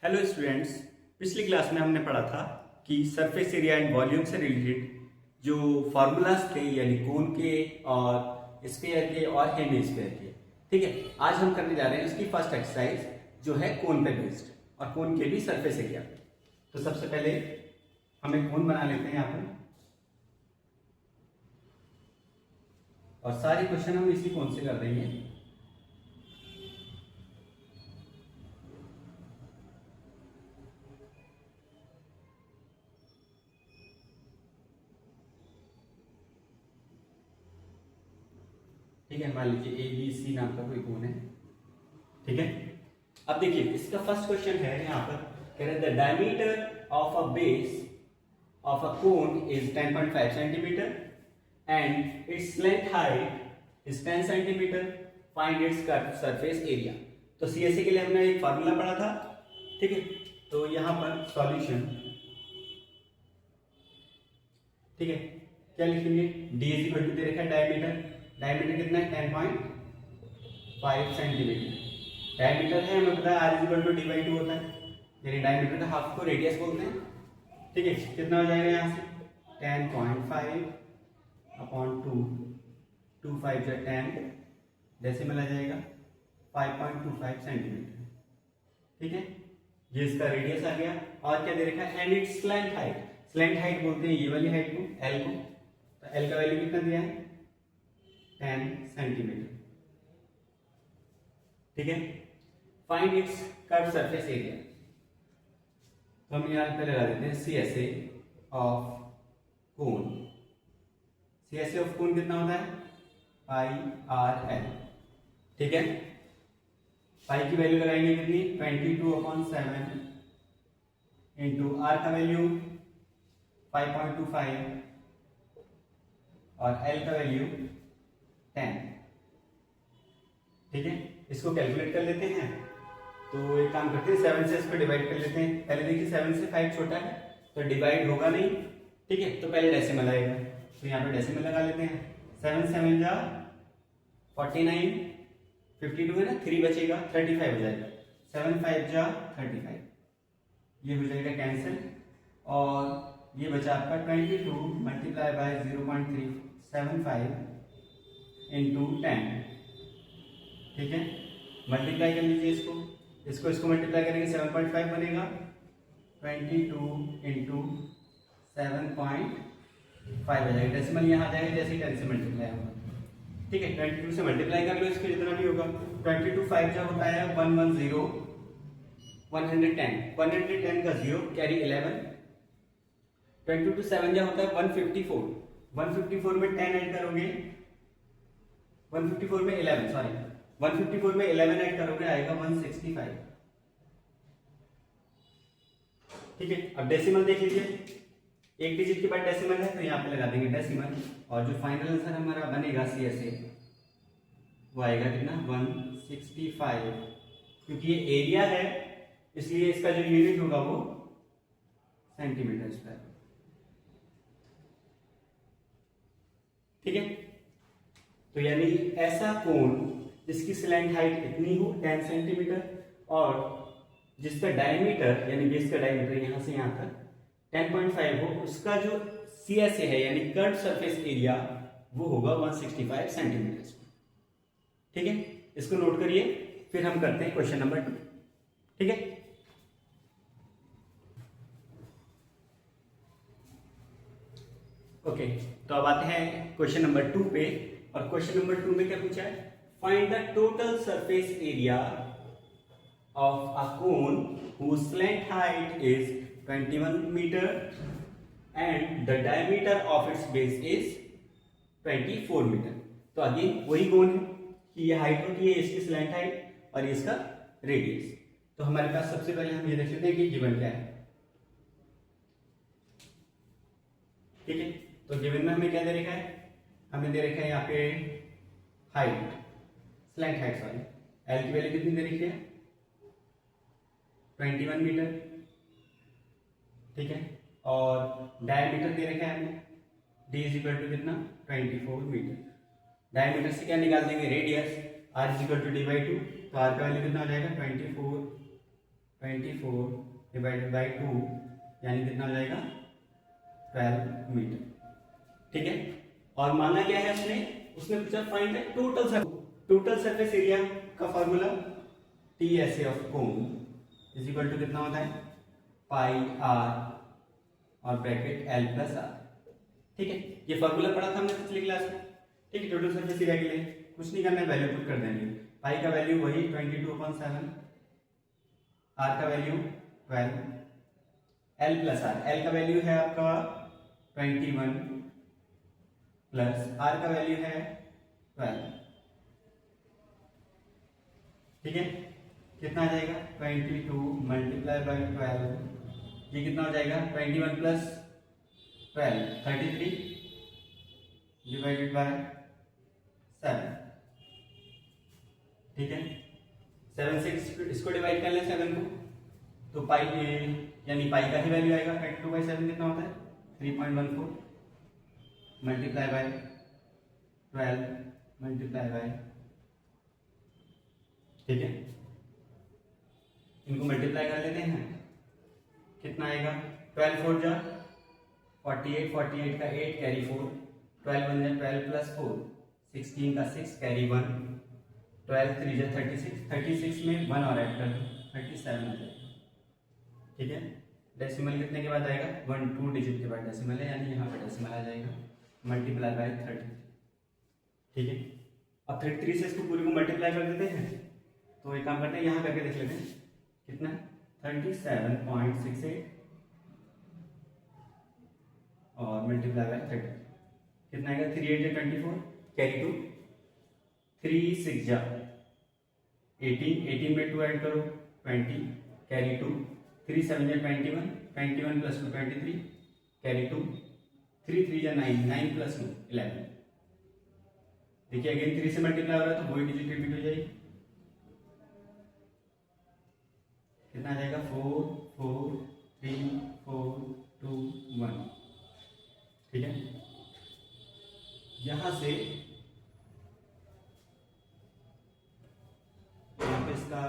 Hello students. पिछली class में हमने पढ़ा था कि सरफेस एरिया एंड वॉल्यूम से रिलेटेड जो फार्मूलाज थे यानी कोन के और स्फीयर के और हेमिस्फीयर के। ठीक है, आज हम करने जा रहे हैं उसकी फर्स्ट एक्सरसाइज जो है कोन पे बेस्ड और कोन के भी सरफेस एरिया। तो सबसे पहले हम एक कोन बना लेते हैं यहाँ पर और सारे क्वेश्चन हम इसी कोन से कर देंगे। ठीक है, मान लीजिए ए बी सी नाम का कोई कोन है। ठीक है, अब देखिए इसका फर्स्ट क्वेश्चन है यहाँ पर कह रहे the diameter of a base of a cone is 10.5 centimetre and its length height is 10 centimetre, find its curve surface area. तो सीएसए के लिए हमने एक फार्मूला पढ़ा था। ठीक है, तो यहाँ पर सॉल्यूशन, ठीक है, क्या लिखेंगे, डी इज इक्वल टू दे रखा है डायमीटर, डायमीटर कितना है 10.5 सेंटीमीटर। डायमीटर है हमें पता है R is equal to D by two होता है, यानी डायमीटर का हाफ को रेडियस बोलते हैं। ठीक है, कितना हो जाएगा यहाँ से 10.5 अपॉन 2 5 जो 10 डेसिमल आ जाएगा 5.25 सेंटीमीटर। ठीक है, ये इसका रेडियस आ गया और क्या दे रखा है and it's slant height, slant height बोलते हैं ये वाली हाइट को, एल को। तो एल का वैल्यू कितना दिया है 10 सेंटीमीटर। ठीक है, find its curve surface area. तो हम यहाँ पे लगा देते हैं C S A of cone. C S A of cone कितना होता है पाई आर एल। ठीक है, पाई की वैल्यू लगाएंगे कितनी 22/7 इंटू आर का वैल्यू 5.25 और एल का वैल्यू 10। ठीक है, इसको कैलकुलेट कर लेते हैं। तो एक काम करते हैं 7 से इसको डिवाइड कर लेते हैं। पहले देखिए 7 से 5 छोटा है तो डिवाइड होगा नहीं। ठीक है, तो पहले डेसिमल आएगा, तो यहाँ पे डेसिमल लगा लेते हैं। 7 7 जा 49, 52 है ना, 3 बचेगा 35 हो जाएगा। 7 5 जा 35, ये हो जाएगा कैंसिल और ये बचा आपका 22 मल्टीप्लाई बाय 0.375 इंटू 10। ठीक है, मल्टीप्लाई कर लीजिए इसको मल्टीप्लाई करेंगे 7.5 बनेगा 22 इंटू 7.5 आ जाएगा। डेसिमल यहाँ आ जाएगा जैसे 10 से मल्टीप्लाई होगा। ठीक है, 22 से मल्टीप्लाई कर लो इसके जितना भी होगा। 22 5 जब होता है 110 110 110 का 0 कैरी 11। 22 7 जब होता है 154 154 में 10 ऐड करोगे 154 में 11 सॉरी 154 में 11 ऐड करोगे आएगा 165। ठीक है, अब डेसिमल देख लीजिए, एक डिजिट के बाद डेसिमल है तो यहाँ पे लगा देंगे डेसिमल और जो फाइनल आंसर हमारा बनेगा सीएसए वो आएगा कितना 165। क्योंकि ये एरिया है इसलिए इसका जो यूनिट होगा वो सेंटीमीटर स्क्वायर। ठीक है, तो यानी ऐसा कोण जिसकी स्लैंट हाइट इतनी हो 10 सेंटीमीटर और जिसका डायमीटर यानी बेस का डायमीटर यहां से यहां तक 10.5 हो, उसका जो सीएसए है यानी कर्व सरफेस एरिया वो होगा 165 सेंटीमीटर। ठीक है, इसको नोट करिए, फिर हम करते हैं क्वेश्चन नंबर 2। ठीक है, ओके, तो अब आते हैं क्वेश्चन नंबर 2 पे। और क्वेश्चन नंबर 2 में क्या पूछा है, find the total surface area of a cone whose slant height is 21 meter and the diameter of its base is 24 metre. तो अगेन वही कोन है कि ये हाइट होती है इसकी स्लैंट हाइट और इसका रेडियस। तो हमारे पास सबसे पहले हम ये देख लेते हैं कि गिवन क्या है। ठीक है, तो गिवन में हमें क्या दे रखा है, हमें दे रखा है यहाँ पे height slant height sorry L की वैल्यू कितनी दे रखी है 21 मीटर। ठीक है, और डायमीटर दे रखा है हमें डी इज इक्वल टू कितना 24 मीटर। डायमीटर से क्या निकाल देंगे radius, R is equal to D by 2, तो आर का वैल्यू कितना हो जाएगा 24 डिवाइडेड बाई 2 यानी कितना हो जाएगा 12 मीटर। ठीक है, और माना क्या है उसने पूछा find the total surface area का formula TSA of cone is equal to कितना होता है पाई r और ब्रैकेट L प्लस r। ठीक है, ये फॉर्मूला पढ़ा था हमने पिछली क्लास में। ठीक है, टोटल सरफेस एरिया के लिए कुछ नहीं करना है, वैल्यू पुट कर देंगे। पाई का वैल्यू वही 22/7, r का value 12, L plus r, L का वैल्यू है आपका 21 प्लस r का वैल्यू है 12। ठीक है, कितना आ जाएगा 22 मल्टीप्लाई बाई 12, ये कितना हो जाएगा 21 प्लस 12 33 डिवाइडेड बाय 7। ठीक है, 7 से इसको डिवाइड कर लें 7 को, तो पाई यानी पाई का ही वैल्यू आएगा 22/7 कितना होता है 3.14 मल्टीप्लाई बाय 12 मल्टीप्लाई बाय। ठीक है, इनको मल्टीप्लाई कर लेते हैं, कितना आएगा 12 4 जा 48, 48 का 8 कैरी 4, 12 1 जा 12 प्लस 4, 16 का 6 कैरी 1, 12 3 जा 36, 36 में 1 और ऐड कर 37 आ जाएगा। ठीक है, डेसिमल कितने के बाद आएगा 1 2 डिजिट के बाद डेसिमल है, यानी यहाँ पर डेसिमल आ जाएगा मल्टीप्लाई बाय 33। ठीक है, अब 33 से इसको पूरे को मल्टीप्लाई कर देते हैं, तो एक काम करते हैं यहाँ करके देख लेते हैं कितना 37.68 और मल्टीप्लाई बाय 30 कितना आएगा 3 8 जा 24 कैरी 2, 3 6 जा 18, 18 में 2 ऐड करो 20 कैरी 2, 3 7 जा 21, 21 प्लस 2 23 कैरी 2, 3 3 जा 9, 9 प्लस 2 11। देखिए अगेन 3 से मल्टीप्लाई हो रहा है तो वही डिजिट रिपीट हो जाएगी, कितना आ जाएगा 4 4 3 4 2 1। ठीक है, यहां से यहाँ पे इसका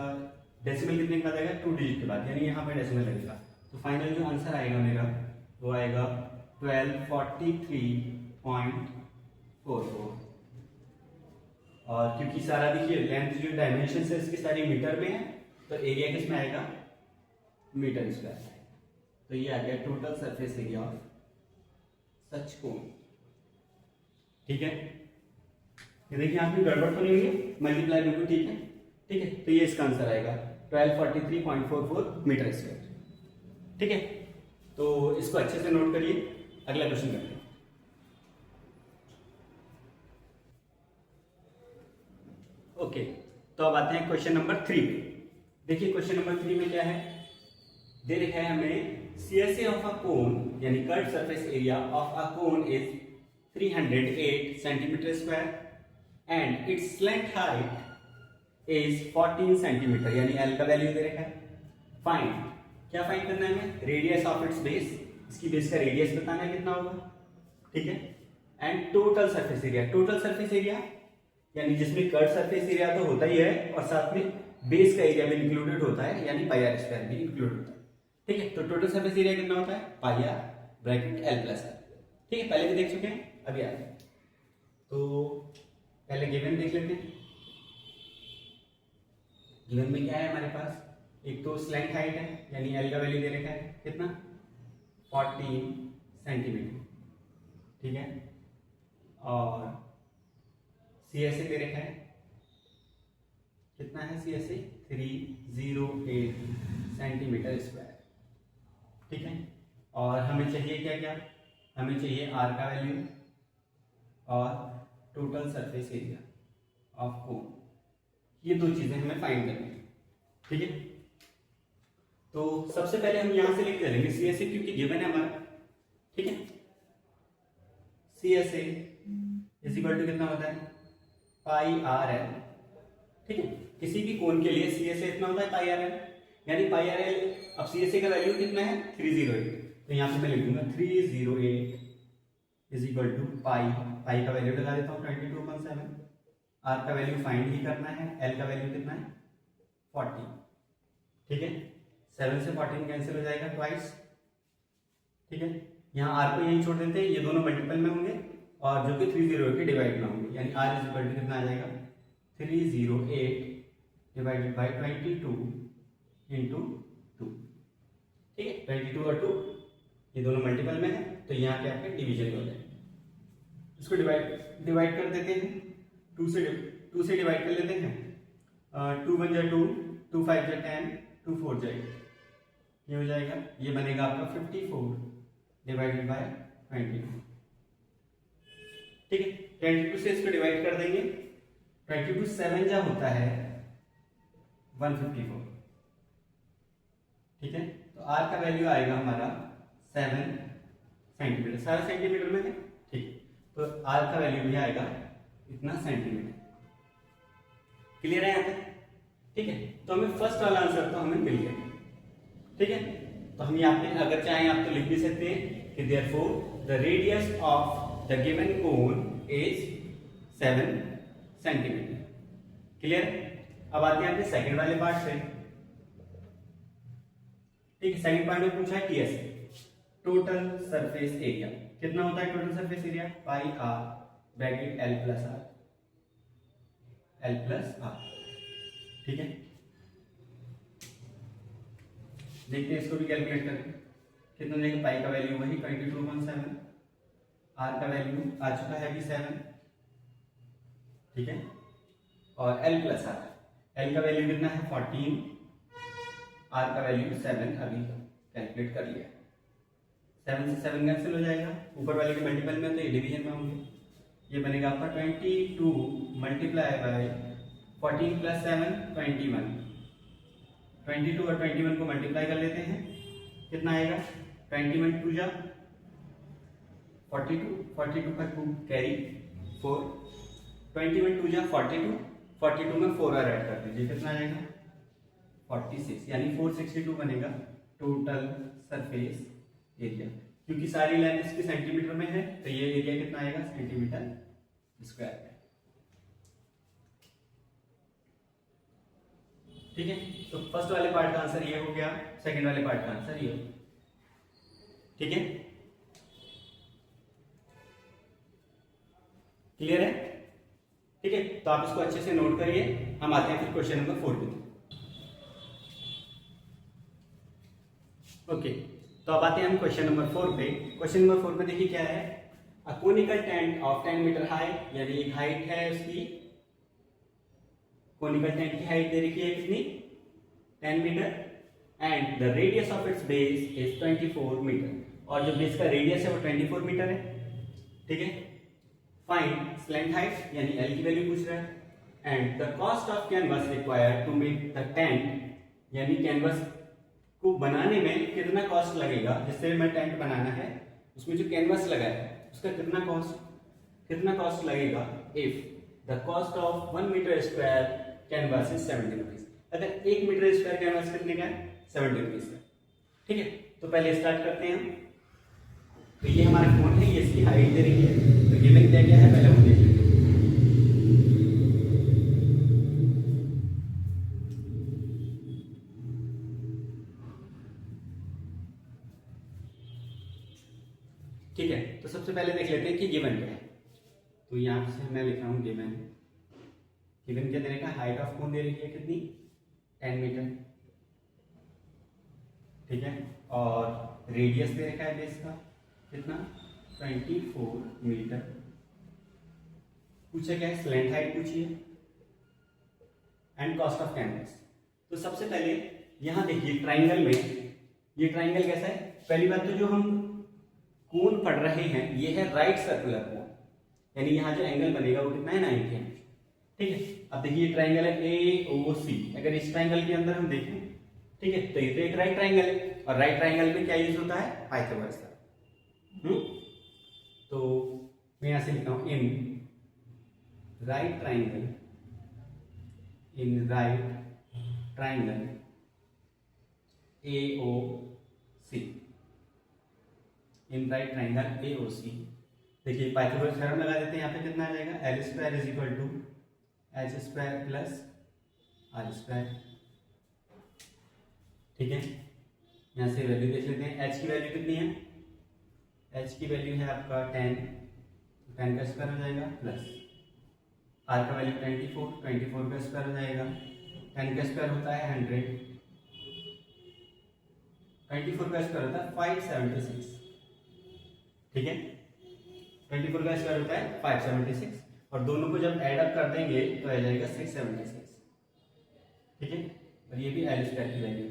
डेसिमल कितने के बाद आएगा 2 डिजिट के बाद, यानी यहाँ पे डेसिमल लगेगा, तो फाइनल जो आंसर आएगा मेरा वो आएगा 1243.44। और क्योंकि सारा देखिए लेंथ जो डायमेंशन है इसकी सारी मीटर में है, तो एरिया किसमें आएगा मीटर स्क्वायर। तो ये आ गया total surface area of such cone. ठीक है, ये देखिए यहाँ पे गड़बड़ तो नहीं हुई है, मल्टीप्लाई बिल्कुल ठीक है। ठीक है, तो ये इसका आंसर आएगा 1243.44 मीटर स्क्वायर। ठीक है, तो इसको अच्छे से नोट करिए, अगला क्वेश्चन करते हैं। ओके, तो अब आते हैं क्वेश्चन नंबर 3 पे। देखिए क्वेश्चन नंबर 3 में क्या है, दे रखा है हमें CSA ऑफ अ कोन यानी curve surface area of a cone is 308 centimetre square and its length height is 14 centimetre, यानी L का वैल्यू दे रखा है। फाइंड, क्या फाइंड करना है हमें, रेडियस ऑफ इट्स बेस, इसकी बेस का रेडियस बताना है कितना होगा। ठीक है, and total surface area, total surface area यानी जिसमें कर्व सरफेस एरिया तो होता ही है और साथ में बेस का एरिया भी इंक्लूडेड होता है, यानी पाई आर स्क्वायर भी इंक्लूड होता है। ठीक है, तो टोटल सरफेस एरिया कितना होता है pi R bracket L plus R. ठीक है, पहले भी देख चुके हैं, अभी आ रहे हैं, तो पहले गिवन देख लेते हैं। गिवन में क्या है हमारे पास, एक तो स्लैंट हाइट है यानी L का वैल्यू दे रखा है कितना 14 सेंटीमीटर। ठीक है, और CSA दे रखा है कितना है CSA 308 सेंटीमीटर स्क्वायर। ठीक है, और हमें चाहिए क्या क्या, हमें चाहिए R का वैल्यू और total surface area of cone, ये दो चीजें हमें फाइंड करनी है। ठीक है, तो सबसे पहले हम यहां से लेके चलेंगे CSA क्योंकि गिवन है हमारा। ठीक है, CSA इज इक्वल टू कितना होता है पाई आर एल। ठीक है, किसी भी कोण के लिए CSA इतना होता है पाई आर एल, यानी पाई आर एल। अब CSA का वैल्यू कितना है 308, तो यहाँ पे मैं लिख दूंगा 308 इज इक्वल टू पाई, पाई का वैल्यू लगा देता हूँ 22.7, आर का वैल्यू फाइंड ही करना है, एल का वैल्यू कितना है 40। ठीक है, 7 से 14 कैंसिल हो जाएगा ट्वाइस, ठीक है। यहाँ आर को यहीं छोड़ देते हैं, ये दोनों मल्टीपल में होंगे और जो कि 308 के डिवाइड में होंगे, यानी आर इज इक्वल टू कितना आ जाएगा 308 डिवाइडेड बाई 22 इंटू 2, ठीक है। 22 और 2 ये दोनों मल्टीपल में है, तो यहाँ पे आपके डिवीजन हो जाएगा। इसको डिवाइड कर देते हैं, 2 से डिवाइड कर लेते हैं। 2 1 जा 2, 2 5 जा 10, 2 4 जा 8, ये हो जाएगा, ये बनेगा आपका 54 डिवाइडेड बाय 22, ठीक है। 22 से इसको डिवाइड कर देंगे, 22 7 जा होता है 154, ठीक है। तो आर का वैल्यू आएगा हमारा 7 सेंटीमीटर, सारा सेंटीमीटर में है, ठीक। तो आर का वैल्यू भी आएगा इतना सेंटीमीटर, क्लियर है यहाँ तक, ठीक है। तो हमें फर्स्ट वाला आंसर तो हमें मिल गया, ठीक है। तो हम यहाँ पे अगर चाहें आप तो लिख भी सकते हैं कि therefore the radius of the given cone is 7 centimetre, clear. अब आते हैं अपने सेकंड वाले पार्ट से, ठीक है। सेकंड पार्ट में पूछा है टीएस, टोटल सरफेस एरिया कितना होता है, total surface area pi R bracket L plus R, ठीक है। देखते हैं इसको भी कैलकुलेट करके कितना देगा, पाई का वैल्यू वही 22.7, आर का वैल्यू आ चुका है अभी 7, ठीक है। और एल प्लस आर, एल का वैल्यू कितना है 14, आर का वैल्यू 7 अभी कैलकुलेट कर लिया, 7 से 7 कैंसिल हो जाएगा, ऊपर वाले के मल्टीपल में तो ये डिवीजन में होंगे, ये बनेगा आपका 22 मल्टीप्लाई बाय 14 प्लस 7 21, 22 और 21 को मल्टीप्लाई कर लेते हैं, कितना आएगा 21 2 जा 42, 42 का 2 कैरी 4, 21 2 जा 42, 42 में 4 और ऐड कर दीजिए, कितना आएगा 46, यानी 462 बनेगा टोटल सरफेस एरिया। क्योंकि सारी लेंथ इसकी सेंटीमीटर में है तो ये एरिया कितना आएगा सेंटीमीटर स्क्वायर में, ठीक है। तो फर्स्ट वाले पार्ट का आंसर ये हो गया, सेकंड वाले पार्ट का आंसर ये हो, ठीक है, क्लियर है, ठीक है। तो आप इसको अच्छे से नोट करिए, हम आते हैं फिर क्वेश्चन नंबर 4 पे। ओके, तो अब आते हैं हम क्वेश्चन नंबर 4 पे। क्वेश्चन नंबर 4 पे देखिए क्या है, a conical tent of 10 metre height, यानी एक हाइट है उसकी, कोनिकल टेंट की हाइट दे रखी है कितनी 10 metre, and the radius of its base is 24 metre, और जो बेस का रेडियस है वो 24 मीटर है, ठीक है। फाइंड स्लैंट हाइट, यानी एल की वैल्यू पूछ रहा है, and the cost of canvas required to make the tent, यानी कैनवस को बनाने में कितना कॉस्ट लगेगा, जिससे मैं टेंट बनाना है उसमें जो कैनवस लगा है उसका कितना कॉस्ट लगेगा, if the cost of 1 metre square canvas is 70 rupees, अगर 1 मीटर स्क्वायर कैनवस कितने का है 70 रुपीज का, ठीक है। तो पहले स्टार्ट करते हैं हम, तो ये हमारा फोन है, ये इसकी हाइट दे रही है, तो गिवन क्या क्या है पहले हम देख लेते हैं। ठीक है, तो सबसे पहले देख लेते हैं कि गिवन क्या है। तो यहाँ से मैं लिख रहा हूँ गिवन क्या दे रखा है, हाइट ऑफ कोन दे रही है कितनी 10 मीटर, ठीक है, और रेडियस दे रखा है बेस का कितना 24 मीटर, पूछा क्या है स्लैंट हाइट पूछिए, एंड कॉस्ट ऑफ कैनवस। तो सबसे पहले यहाँ देखिए ट्राइंगल में, ये ट्राइंगल कैसा है, पहली बात तो जो हम कोण पढ़ रहे हैं ये है राइट सर्कुलर कोण, यानी यहाँ जो एंगल बनेगा वो कितना है 90 एंगल, ठीक है। अब देखिए ये ट्राइंगल है AOC, अगर इस ट्राइंगल के अंदर हम देखें, ठीक है, तो ये तो एक राइट ट्राइंगल है, और राइट ट्राइंगल में क्या यूज होता है पाइथागोरस का, तो मैं यहां से लिखता हूं in right triangle AOC, in right triangle AOC, देखिए पाइथागोरस थ्योरम लगा देते हैं, यहाँ पे कितना आ जाएगा L square is equal to H square plus R square, ठीक है, यहाँ से वैल्यू देख लेते हैं। एच की वैल्यू कितनी है? एच की वैल्यू है आपका 10, 10 का स्क्वायर हो जाएगा, प्लस आर का वैल्यू 24, 24 का स्क्वायर हो जाएगा, 10 का स्क्वायर होता है 100, 24 का स्क्वायर होता है 576। ठीक है, 24 का स्क्वायर होता है 576 और दोनों को जब ऐड अप कर देंगे तो आ जाएगा 676। ठीक है, और ये भी एल स्क्वायर की वैल्यू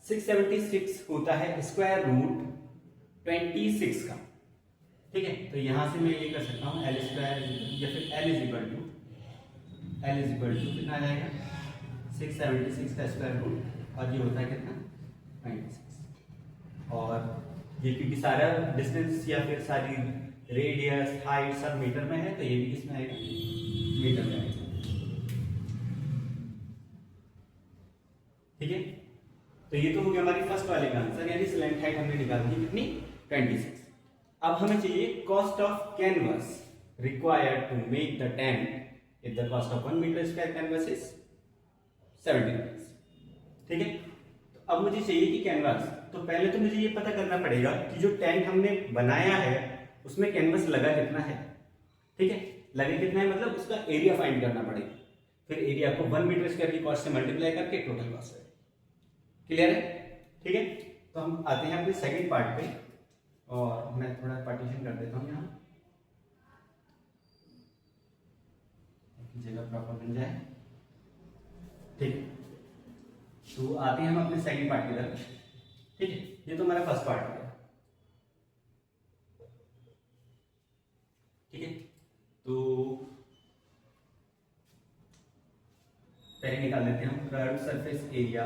676 होता है स्क्वायर रूट 26 का। ठीक है, तो यहां से मैं ये कर सकता हूँ एल स्क्वायर या फिर एल इज इक्वल टू कितना आ जाएगा 676 का स्क्वायर रूट और ये होता है कितना 26। और ये क्योंकि सारा डिस्टेंस या फिर सारी रेडियस हाइट सब मीटर में है तो ये भी किसमें आएगा मीटर में आएगा। ठीक है, तो ये तो हो गया हमारी फर्स्ट वाले का आंसर, यानी स्लैंट हाइट हमने निकाल दी कितनी 26। अब हमें चाहिए cost of canvas required to make the tent if the cost of 1 metre square canvas is 70 rupees. ठीक है, तो अब मुझे चाहिए कि कैनवस, तो पहले तो मुझे ये पता करना पड़ेगा कि जो टेंट हमने बनाया है उसमें कैनवस लगा कितना है। ठीक है, लगा कितना है मतलब उसका एरिया फाइंड करना पड़ेगा, फिर एरिया को 1 मीटर स्क्वायर की कॉस्ट से मल्टीप्लाई करके टोटल कॉस्ट है। क्लियर है? ठीक है, तो हम आते हैं अपने सेकंड पार्ट पे और मैं थोड़ा पार्टीशन कर देता हूँ यहाँ, जगह प्रॉपर बन जाए। ठीक है, तो आते हैं हम अपने सेकंड पार्ट की तरफ। ठीक है, ये तो हमारा फर्स्ट पार्ट हो गया। ठीक है, तो पहले निकाल लेते हैं हम curve surface area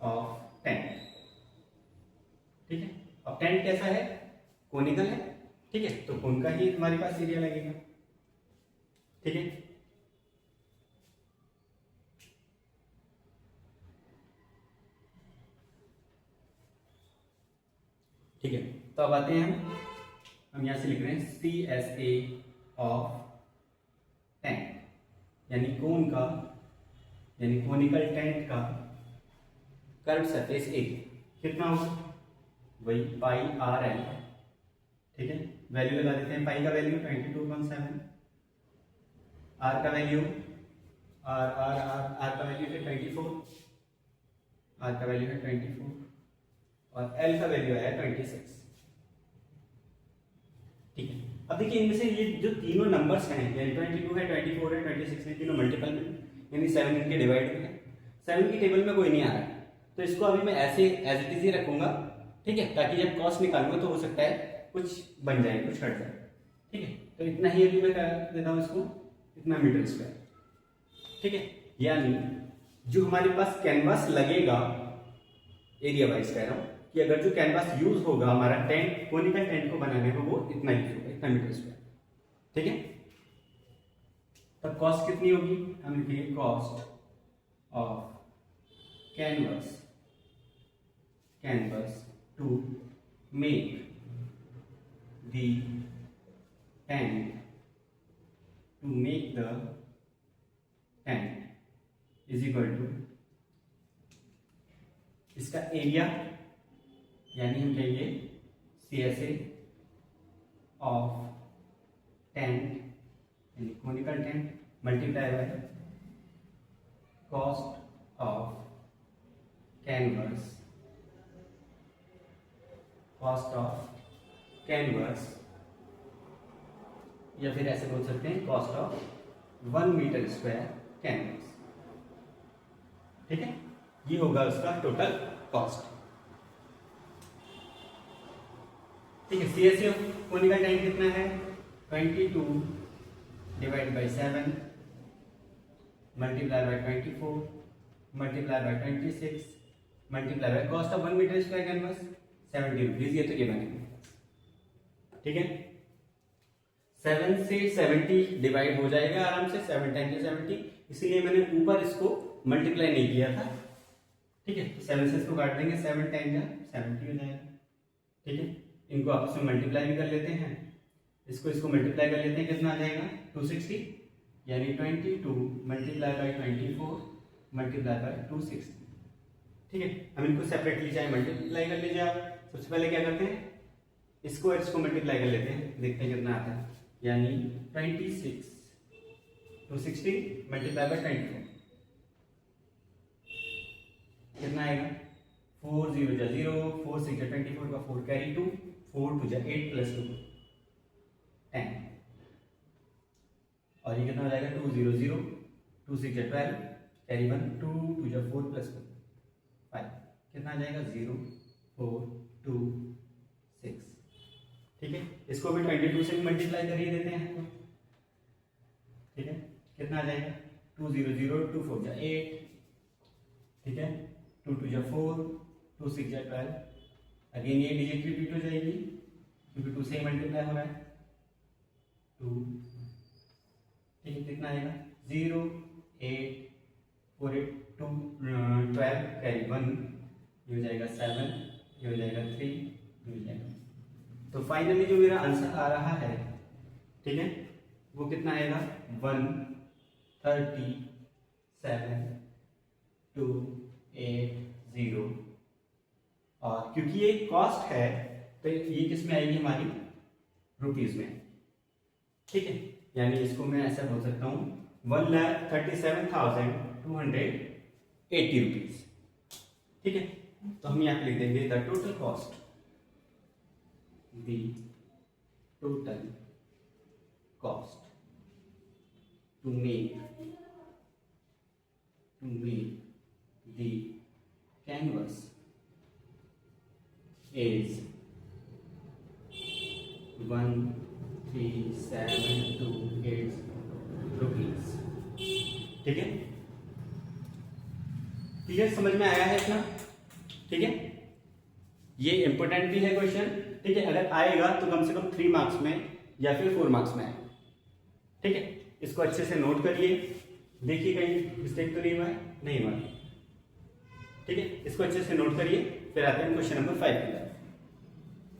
of tent. ठीक है, अब टेंट कैसा है कोनिकल है। ठीक है, तो कोन का ही हमारे पास एरिया लगेगा। ठीक है, ठीक है, तो अब आते हैं हम यहां से लिख रहे हैं CSA ऑफ टेंट, यानी कोन का यानी कोनिकल टेंट का कर्व सरफेस एरिया कितना होगा वही पाई आर एल। ठीक है, वैल्यू लगा देते हैं। पाई का वैल्यू 22.7, आर का वैल्यू आर का वैल्यू है 24, आर का वैल्यू है 24 और एल का वैल्यू आया 26। ठीक है, अब देखिए इनमें से ये जो तीनों नंबर्स हैं यानी 22 है 24 है 26 है, तीनों मल्टीपल में यानी 7 इनके डिवाइड में है। 7 की टेबल में कोई नहीं आ रहा है तो इसको अभी मैं ऐसे एज इट इज ही रखूंगा। ठीक है, ताकि जब कॉस्ट निकालूंगा तो हो सकता है कुछ बन जाए कुछ हट जाए। ठीक है, तो इतना ही अभी मैं कर देता हूँ इसको इतना मीटर स्क्वायर। ठीक है, यानी जो हमारे पास कैनवास लगेगा एरिया वाइज कह रहा हूँ कि अगर जो कैनवास यूज होगा हमारा टेंट कोनिकल टेंट को बनाने में वो इतना यूज होगा, इतना मीटर स्क्वायर। ठीक है, तब कॉस्ट कितनी होगी हम लिखेंगे cost of canvas to make the tent is equal to इसका एरिया यानी हम कहेंगे CSA ऑफ टेंट यानी conical tent multiply by cost of canvas या फिर ऐसे बोल सकते हैं cost of 1 metre square canvas. ठीक है, ये होगा उसका टोटल कॉस्ट। ठीक है, CSA ऑफ कोनिकल टेंट कितना है 22 divide by 7 multiply by 24 multiply by 26 multiply by cost of 1 metre square canvas 70 rupees. ये तो ये बनेगा। ठीक है, 7 से 70 डिवाइड हो जाएगा आराम से, 7 टाइम्स 70, इसीलिए मैंने ऊपर इसको मल्टीप्लाई नहीं किया था। ठीक है, तो 7 से इसको काट देंगे, 7 टाइम्स 70 हो जाएगा। ठीक है, इनको आपस में मल्टीप्लाई भी कर लेते हैं, इसको मल्टीप्लाई कर लेते हैं, कितना आ जाएगा 260 यानी 22 मल्टीप्लाई बाई 24 मल्टीप्लाई बाई 260। ठीक है, हम इनको सेपरेटली चाहे मल्टीप्लाई कर लीजिए आप। सबसे पहले क्या करते हैं, स्क्वायर्स को मल्टीप्लाई कर लेते हैं, देखते हैं कितना आता है। यानी 26 तो 60 मल्टीप्लाई बाय 24 कितना आएगा, 4 0 जा 0, 4 6 जा 24 का 4 कैरी 2, 4 2 जा 8 प्लस 2 10, और ये कितना हो जाएगा 2 0 0, 2 6 जा 12 कैरी 1, 2 2 जा 4 प्लस 2 5, कितना आ जाएगा 0 4 2 6। ठीक है, इसको भी 22 से मल्टीप्लाई कर ही देते हैं। ठीक है, कितना आ जाएगा 2 0 0, 2 4 जा 8, ठीक है, 2 2 जा 4, 2 6 जा 12, अगेन ये डिजिट रिपीट हो जाएगी क्योंकि 2 से मल्टीप्लाई हो रहा है 2। ठीक है, कितना आएगा 0 8 4 8 2 12 कैरी 1, ये हो जाएगा 7, ये हो जाएगा 3, ये हो जाएगा। तो फाइनली जो मेरा आंसर आ रहा है, ठीक है, वो कितना आएगा 137,280। और क्योंकि ये कॉस्ट है तो ये किस में आएगी, हमारी रुपीज में। ठीक है, यानी इसको मैं ऐसा बोल सकता हूँ 1,37,280 रुपीज। ठीक है, तो हम यहाँ पे लिख देंगे the total cost, the total cost to make the canvas is 13728 rupees। ठीक है, क्लियर, समझ में आया है इतना? ठीक है, ये इंपोर्टेंट भी है क्वेश्चन। ठीक है, अगर आएगा तो कम से कम 3 मार्क्स में या फिर 4 मार्क्स में आएगा। ठीक है, इसको अच्छे से नोट करिए, देखिए कहीं मिस्टेक तो नहीं हुआ है, नहीं हुआ। ठीक है, इसको अच्छे से नोट करिए, फिर आते हैं क्वेश्चन नंबर 5 की तरफ।